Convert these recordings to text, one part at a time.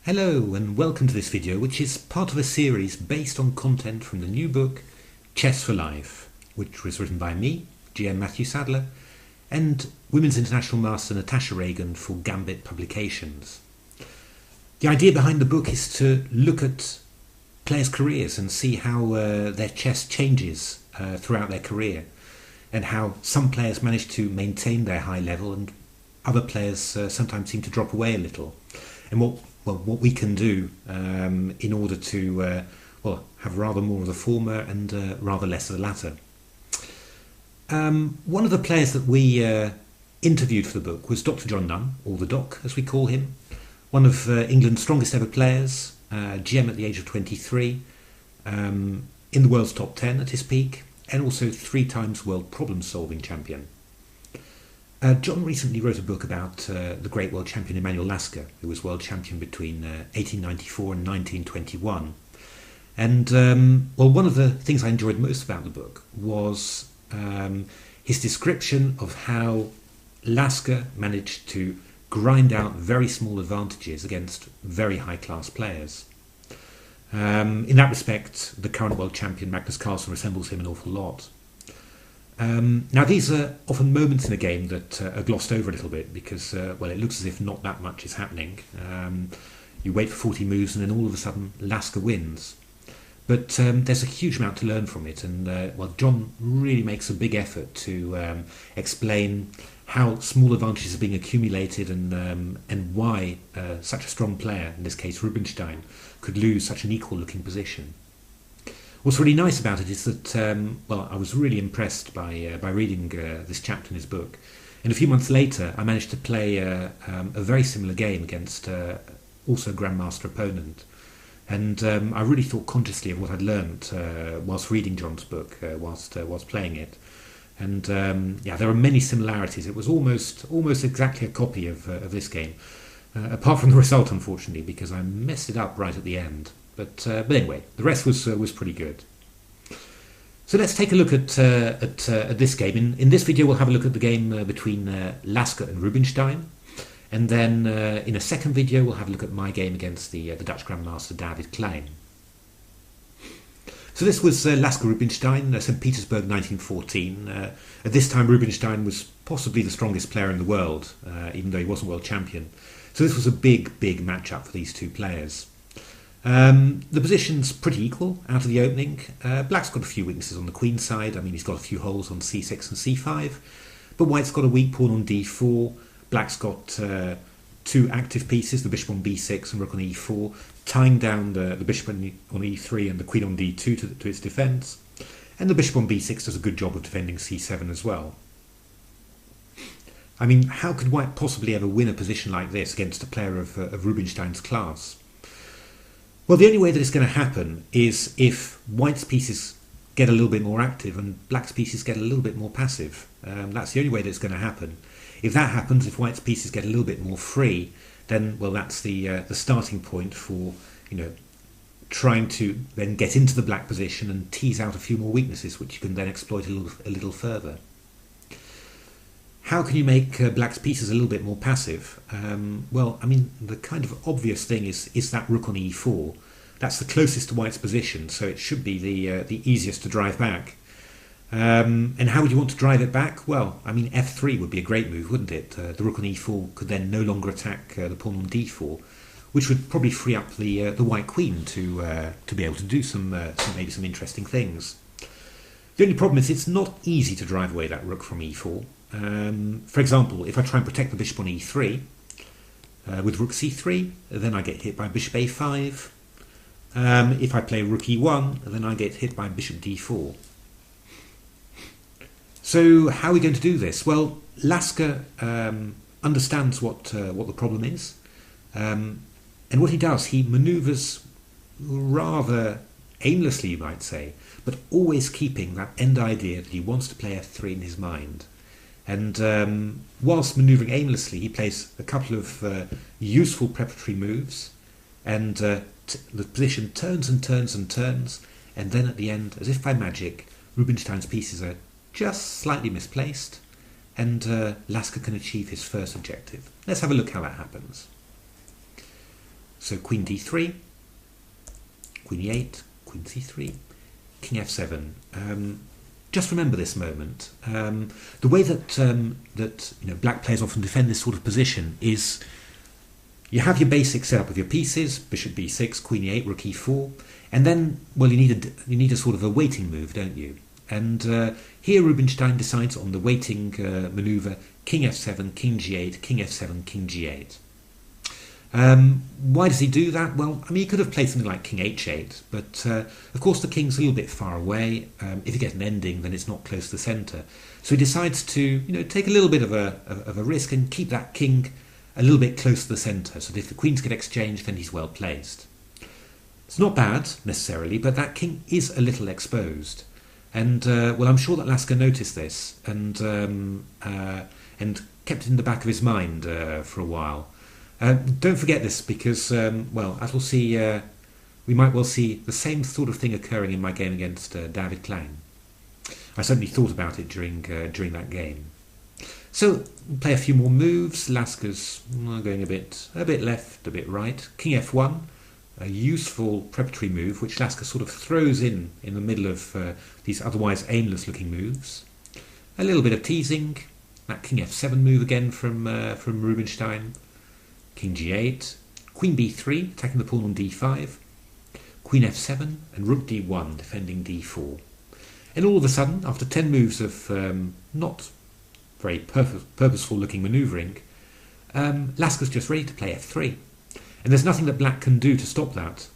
Hello and welcome to this video, which is part of a series based on content from the new book Chess for Life, which was written by me, GM Matthew Sadler, and Women's International Master Natasha Reagan for Gambit Publications. The idea behind the book is to look at players' careers and see how their chess changes throughout their career, and how some players manage to maintain their high level and other players sometimes seem to drop away a little. And what we can do in order to have rather more of the former and rather less of the latter. One of the players that we interviewed for the book was Dr. John Nunn, or the Doc as we call him, one of England's strongest ever players, GM at the age of 23, in the world's top 10 at his peak, and also 3 times world problem-solving champion. John recently wrote a book about the great world champion Emmanuel Lasker, who was world champion between 1894 and 1921. And one of the things I enjoyed most about the book was his description of how Lasker managed to grind out very small advantages against very high-class players. In that respect, the current world champion Magnus Carlsen resembles him an awful lot. Now these are often moments in a game that are glossed over a little bit because, it looks as if not that much is happening. You wait for 40 moves and then all of a sudden Lasker wins. But there's a huge amount to learn from it, and John really makes a big effort to explain how small advantages are being accumulated and why such a strong player, in this case Rubinstein, could lose such an equal looking position. What's really nice about it is that, I was really impressed by reading this chapter in his book. And a few months later, I managed to play a very similar game against also a Grandmaster opponent. And I really thought consciously of what I'd learned whilst reading John's book, whilst playing it. And there are many similarities. It was almost exactly a copy of this game, apart from the result, unfortunately, because I messed it up right at the end. But anyway, the rest was pretty good. So let's take a look at this game. In this video, we'll have a look at the game between Lasker and Rubinstein, and then in a second video, we'll have a look at my game against the Dutch Grandmaster David Kleijn. So this was Lasker-Rubinstein, St. Petersburg, 1914. At this time, Rubinstein was possibly the strongest player in the world, even though he wasn't world champion. So this was a big matchup for these two players. The position's pretty equal out of the opening. Black's got a few weaknesses on the queen side. I mean, he's got a few holes on c6 and c5, but White's got a weak pawn on d4. Black's got 2 active pieces, the bishop on b6 and rook on e4, tying down the bishop on e3 and the queen on d2 to its defence, and the bishop on b6 does a good job of defending c7 as well. I mean, how could White possibly ever win a position like this against a player of Rubinstein's class? Well, the only way that it's going to happen is if White's pieces get a little bit more active and Black's pieces get a little bit more passive. That's the only way that it's going to happen. If that happens, if White's pieces get a little bit more free, then that's the starting point for trying to then get into the Black position and tease out a few more weaknesses, which you can then exploit a little further. How can you make Black's pieces a little bit more passive? The kind of obvious thing is that rook on e4. That's the closest to White's position, so it should be the easiest to drive back. And how would you want to drive it back? Well, I mean, f3 would be a great move, wouldn't it? The rook on e4 could then no longer attack the pawn on d4, which would probably free up the White queen to be able to do maybe some interesting things. The only problem is it's not easy to drive away that rook from e4. For example, if I try and protect the bishop on e3 with rook c3, then I get hit by bishop a5. If I play rook e1, then I get hit by bishop d4. So how are we going to do this? Well, Lasker understands what the problem is, and what he does, he manoeuvres rather aimlessly, you might say, but always keeping that end idea that he wants to play f3 in his mind. And whilst manoeuvring aimlessly, he plays a couple of useful preparatory moves, and the position turns and turns and turns, and then at the end, as if by magic, Rubinstein's pieces are just slightly misplaced, and Lasker can achieve his first objective. Let's have a look how that happens. So queen d3, queen e8, queen c3, king f7. Just remember this moment. The way that black players often defend this sort of position is you have your basic setup of your pieces: bishop b6, queen e8, rook e4, and then, well, you need a sort of a waiting move, don't you? And here Rubinstein decides on the waiting maneuver: king f7, king g8, king f7, king g8. Why does he do that? Well, I mean, he could have played something like king h8, but of course the king's a little bit far away. If you get an ending, then it's not close to the centre. So he decides to, take a little bit of a risk and keep that king a little bit close to the centre, so that if the queens get exchanged, then he's well placed. It's not bad necessarily, but that king is a little exposed, and well, I'm sure that Lasker noticed this and kept it in the back of his mind for a while. Don't forget this, because, well, as we'll see, we might well see the same sort of thing occurring in my game against David Kleijn. I certainly thought about it during that game. So, play a few more moves. Lasker's going a bit left, a bit right. King f1, a useful preparatory move, which Lasker sort of throws in the middle of these otherwise aimless-looking moves. A little bit of teasing. That king f7 move again from Rubinstein. King g8, queen b3, attacking the pawn on d5, queen f7, and rook d1, defending d4. And all of a sudden, after 10 moves of not very purposeful looking manoeuvring, Lasker's just ready to play f3. And there's nothing that black can do to stop that,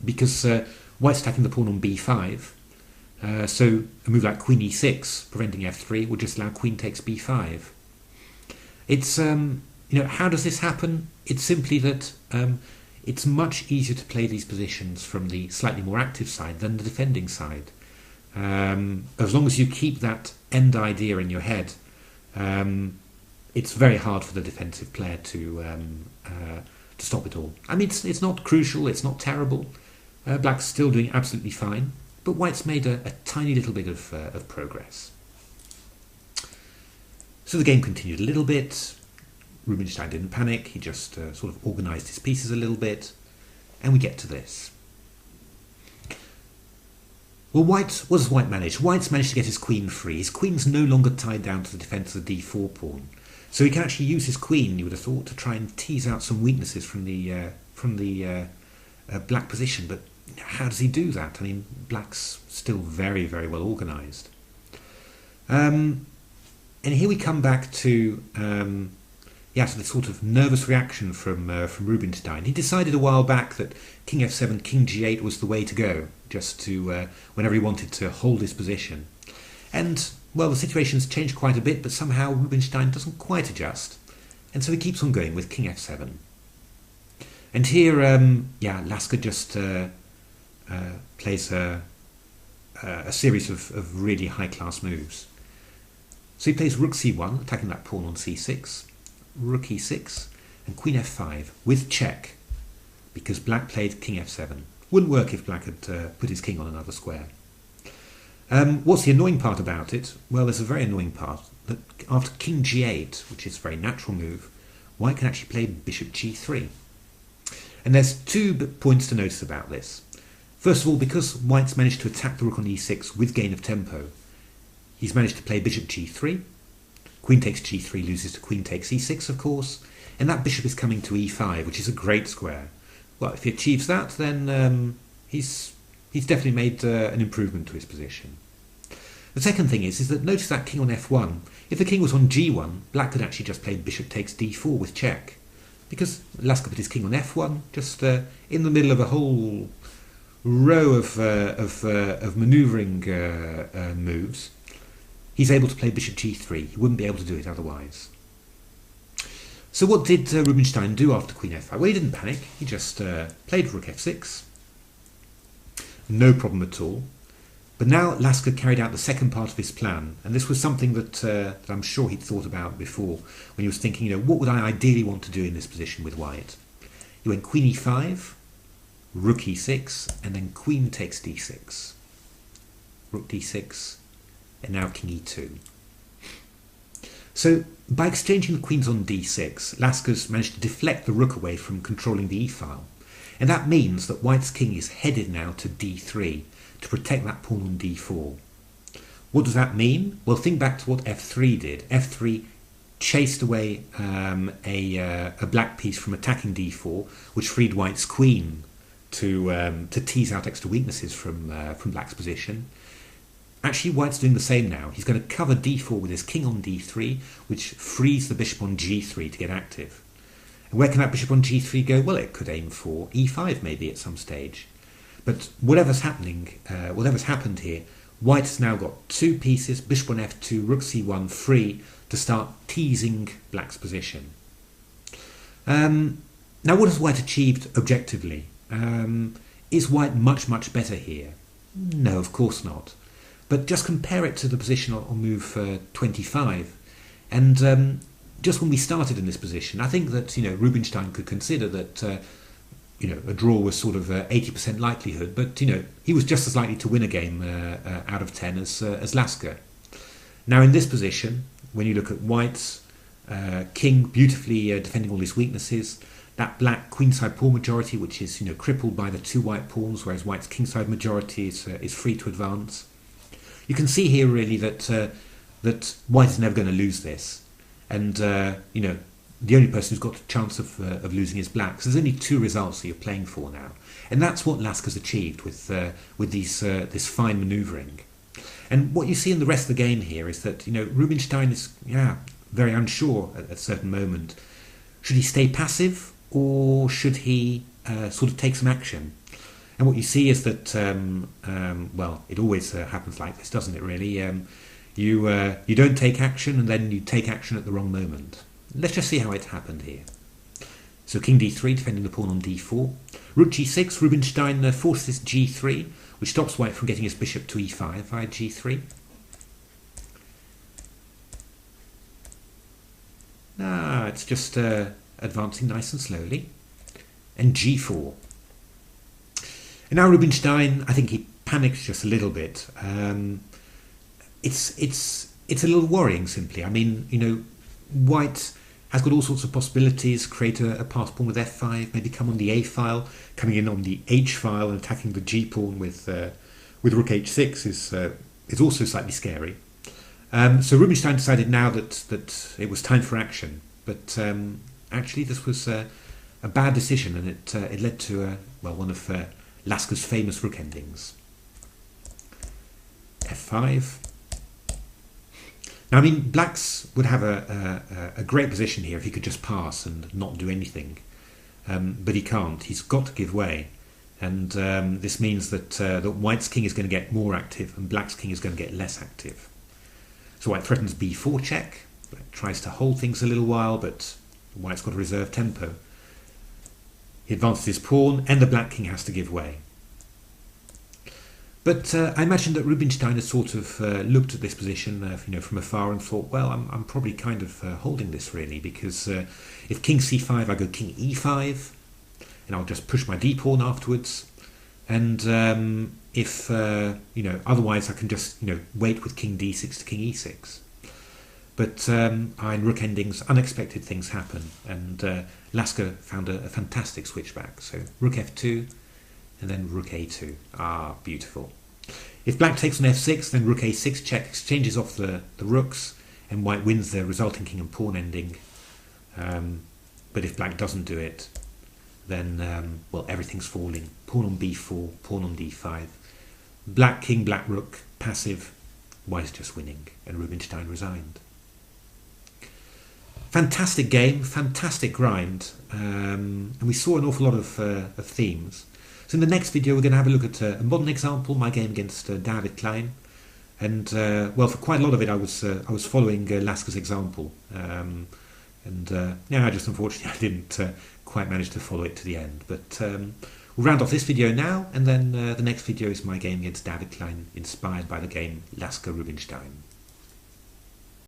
because white's attacking the pawn on b5, so a move like queen e6, preventing f3, will just allow queen takes b5. It's... how does this happen? It's simply that it's much easier to play these positions from the slightly more active side than the defending side. As long as you keep that end idea in your head, it's very hard for the defensive player to stop it all. I mean, it's not crucial, it's not terrible. Black's still doing absolutely fine, but white's made a tiny little bit of progress. So the game continued a little bit. Rubinstein didn't panic, he just sort of organised his pieces a little bit, and we get to this. Well, what does white manage? White's managed to get his queen free. His queen's no longer tied down to the defence of the d4 pawn, so he can actually use his queen, you would have thought, to try and tease out some weaknesses from the black position, but how does he do that? I mean, black's still very, very well organised. And here we come back to... to the sort of nervous reaction from Rubinstein. He decided a while back that king f7, king g8 was the way to go, just to whenever he wanted to hold his position. And, well, the situation's changed quite a bit, but somehow Rubinstein doesn't quite adjust, and so he keeps on going with king f7. And here, Lasker just plays a series of really high-class moves. So he plays rook c1, attacking that pawn on c6, rook e6, and queen f5 with check, because black played king f7. Wouldn't work if black had put his king on another square. What's the annoying part about it? Well, there's a very annoying part, that after king g8, which is a very natural move, white can actually play bishop g3. And there's 2 points to notice about this. First of all, because white's managed to attack the rook on e6 with gain of tempo, he's managed to play bishop g3. Queen takes g3 loses to queen takes e6, of course, and that bishop is coming to e5, which is a great square. Well, if he achieves that, then he's definitely made an improvement to his position. The second thing is that notice that king on f1. If the king was on g1, black could actually just play bishop takes d4 with check, because Lasker put his king on f1, just in the middle of a whole row of manoeuvring moves. He's able to play bishop g3. He wouldn't be able to do it otherwise. So what did Rubinstein do after queen f5? Well, he didn't panic. He just played rook f6. No problem at all. But now Lasker carried out the second part of his plan, and this was something that I'm sure he'd thought about before when he was thinking, what would I ideally want to do in this position with white? He went queen e5, rook e6, and then queen takes d6. Rook d6, and now king e2. So by exchanging the queens on d6, Laskers managed to deflect the rook away from controlling the e-file. And that means that white's king is headed now to d3 to protect that pawn on d4. What does that mean? Well, think back to what f3 did. f3 chased away a black piece from attacking d4, which freed white's queen to tease out extra weaknesses from black's position. Actually, white's doing the same now. He's going to cover d4 with his king on d3, which frees the bishop on g3 to get active. And where can that bishop on g3 go? Well, it could aim for e5 maybe at some stage. But whatever's happened here, white has now got two pieces, bishop on f2, rook c1, free to start teasing black's position. Now, what has white achieved objectively? Is white much, much better here? No, of course not. But just compare it to the position on move 25. And just when we started in this position, I think that Rubinstein could consider that a draw was sort of 80% likelihood, but he was just as likely to win a game out of 10 as Lasker. Now in this position, when you look at white's king beautifully defending all his weaknesses, that black queenside pawn majority, which is crippled by the two white pawns, whereas white's kingside majority is free to advance. You can see here really that that white is never going to lose this, and the only person who's got a chance of losing is black. So there's only two results that you're playing for now, and that's what Lasker's achieved with this fine manoeuvring. And what you see in the rest of the game here is that Rubinstein is very unsure at a certain moment. Should he stay passive or should he sort of take some action? And what you see is that well, it always happens like this, doesn't it? Really, you don't take action, and then you take action at the wrong moment. Let's just see how it happened here. So king d3, defending the pawn on d4. Rook g6, Rubinstein forces g3, which stops white from getting his bishop to e5 via g3. It's just advancing nice and slowly. And g4. And now Rubinstein, I think he panics just a little bit. It's a little worrying, simply. I mean, white has got all sorts of possibilities. Create a pass pawn with f5, maybe come on the a file, coming in on the h file and attacking the g pawn with rook h6 is also slightly scary. So Rubinstein decided now that it was time for action, but actually this was a bad decision, and it led to one of Lasker's famous rook endings. f5. Now, I mean, blacks would have a great position here if he could just pass and not do anything, but he can't. He's got to give way, and this means that white's king is going to get more active and black's king is going to get less active. So white threatens b4 check, black tries to hold things a little while, but white's got to reserve tempo. He advances his pawn, and the black king has to give way. But I imagine that Rubinstein has sort of looked at this position, from afar, and thought, well, I'm probably kind of holding this really, because if king c5, I go king e5, and I'll just push my d pawn afterwards, and if otherwise I can just wait with king d6 to king e6. But in rook endings, unexpected things happen, and Lasker found a fantastic switchback. So rook f2. And then rook a2. Beautiful. If black takes on f6, then rook a6 check exchanges off the rooks, and white wins the resulting king and pawn ending. But if black doesn't do it, then everything's falling. Pawn on b4, pawn on d5. Black king, black rook, passive. White is just winning, and Rubinstein resigned. Fantastic game, fantastic grind, and we saw an awful lot of themes. So in the next video we're going to have a look at a modern example, my game against David Kleijn, and for quite a lot of it I was following Lasker's example, just unfortunately I didn't quite manage to follow it to the end. But we'll round off this video now, and then the next video is my game against David Kleijn, inspired by the game Lasker-Rubinstein.